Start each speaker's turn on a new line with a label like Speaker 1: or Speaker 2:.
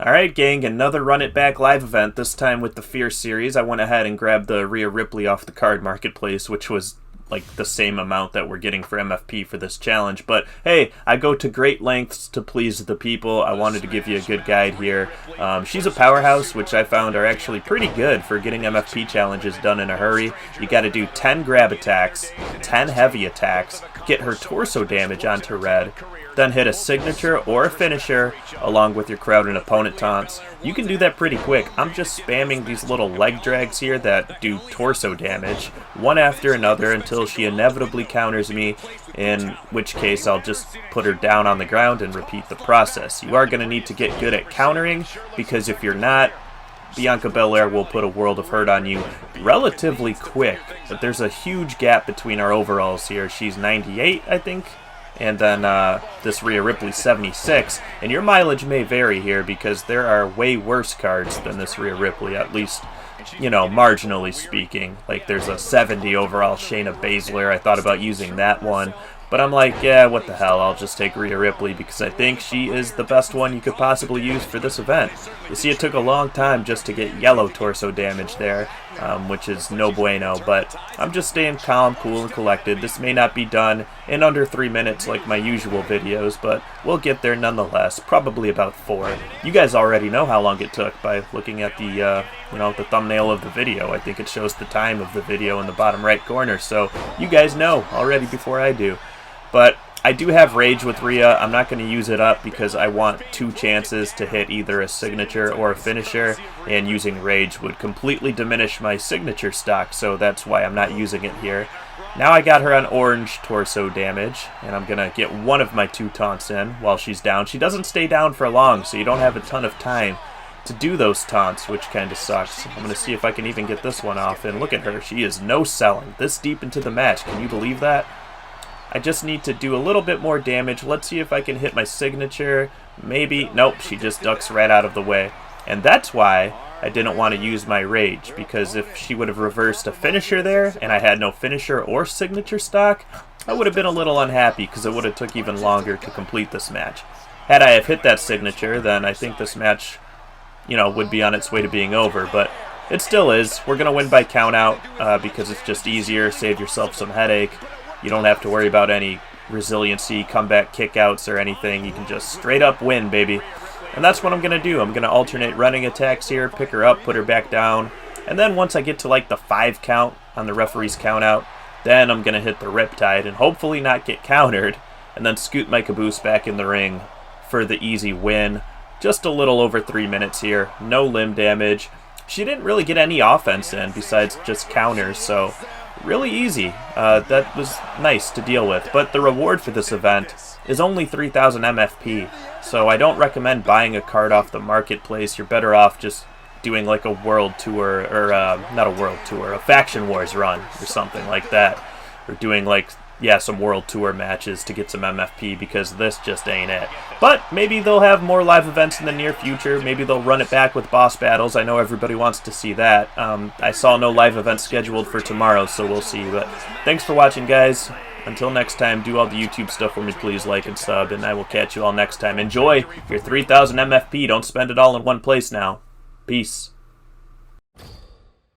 Speaker 1: Alright gang, another Run It Back live event, this time with the Fierce series. I went ahead and grabbed the Rhea Ripley off the card marketplace, which was like the same amount that we're getting for MFP for this challenge. But hey, I go to great lengths to please the people. I wanted to give you a good guide here. She's a powerhouse, which I found are actually pretty good for getting MFP challenges done in a hurry. You got to do 10 grab attacks, 10 heavy attacks, get her torso damage onto red, then hit a signature or a finisher along with your crowd and opponent taunts. You can do that pretty quick. I'm just spamming these little leg drags here that do torso damage, one after another until she inevitably counters me, in which case I'll just put her down on the ground and repeat the process. You are going to need to get good at countering, because if you're not, Bianca Belair will put a world of hurt on you relatively quick. But there's a huge gap between our overalls here. She's 98, I think. And then this Rhea Ripley 76, and your mileage may vary here because there are way worse cards than this Rhea Ripley, at least, you know, marginally speaking. Like there's a 70 overall Shayna Baszler. I thought about using that one, but I'm like, yeah, what the hell, I'll just take Rhea Ripley because I think she is the best one you could possibly use for this event. You see, it took a long time just to get yellow torso damage there, which is no bueno, but I'm just staying calm, cool, and collected. This may not be done in under 3 minutes like my usual videos, but we'll get there nonetheless, probably about 4. You guys already know how long it took by looking at the, the thumbnail of the video. I think it shows the time of the video in the bottom right corner, so you guys know already before I do. But I do have Rage with Rhea. I'm not going to use it up because I want 2 chances to hit either a signature or a finisher, and using Rage would completely diminish my signature stock, so that's why I'm not using it here. Now I got her on orange torso damage, and I'm going to get one of my 2 taunts in while she's down. She doesn't stay down for long, so you don't have a ton of time to do those taunts, which kind of sucks. I'm going to see if I can even get this one off, and look at her. She is no-selling this deep into the match. Can you believe that? I just need to do a little bit more damage. Let's see if I can hit my signature. Maybe. Nope, she just ducks right out of the way. And that's why I didn't want to use my Rage, because if she would have reversed a finisher there and I had no finisher or signature stock, I would have been a little unhappy because it would have took even longer to complete this match. Had I have hit that signature, then I think this match, would be on its way to being over, but it still is. We're going to win by countout because it's just easier. Save yourself some headache. You don't have to worry about any resiliency, comeback kickouts, or anything. You can just straight up win, baby. And that's what I'm going to do. I'm going to alternate running attacks here, pick her up, put her back down. And then once I get to like the 5 count on the referee's count out, then I'm going to hit the Riptide and hopefully not get countered. And then scoot my caboose back in the ring for the easy win. Just a little over 3 minutes here. No limb damage. She didn't really get any offense in besides just counters, so really easy. That was nice to deal with, but the reward for this event is only 3,000 MFP, so I don't recommend buying a card off the marketplace. You're better off just doing like a world tour, or not a world tour, a Faction Wars run or something like that, or doing like, yeah, some world tour matches to get some MFP, because this just ain't it. But maybe they'll have more live events in the near future. Maybe they'll run it back with boss battles. I know everybody wants to see that. I saw no live events scheduled for tomorrow, so we'll see. But thanks for watching, guys. Until next time, do all the YouTube stuff for me, please. Like and sub, and I will catch you all next time. Enjoy your 3,000 MFP. Don't spend it all in one place now. Peace.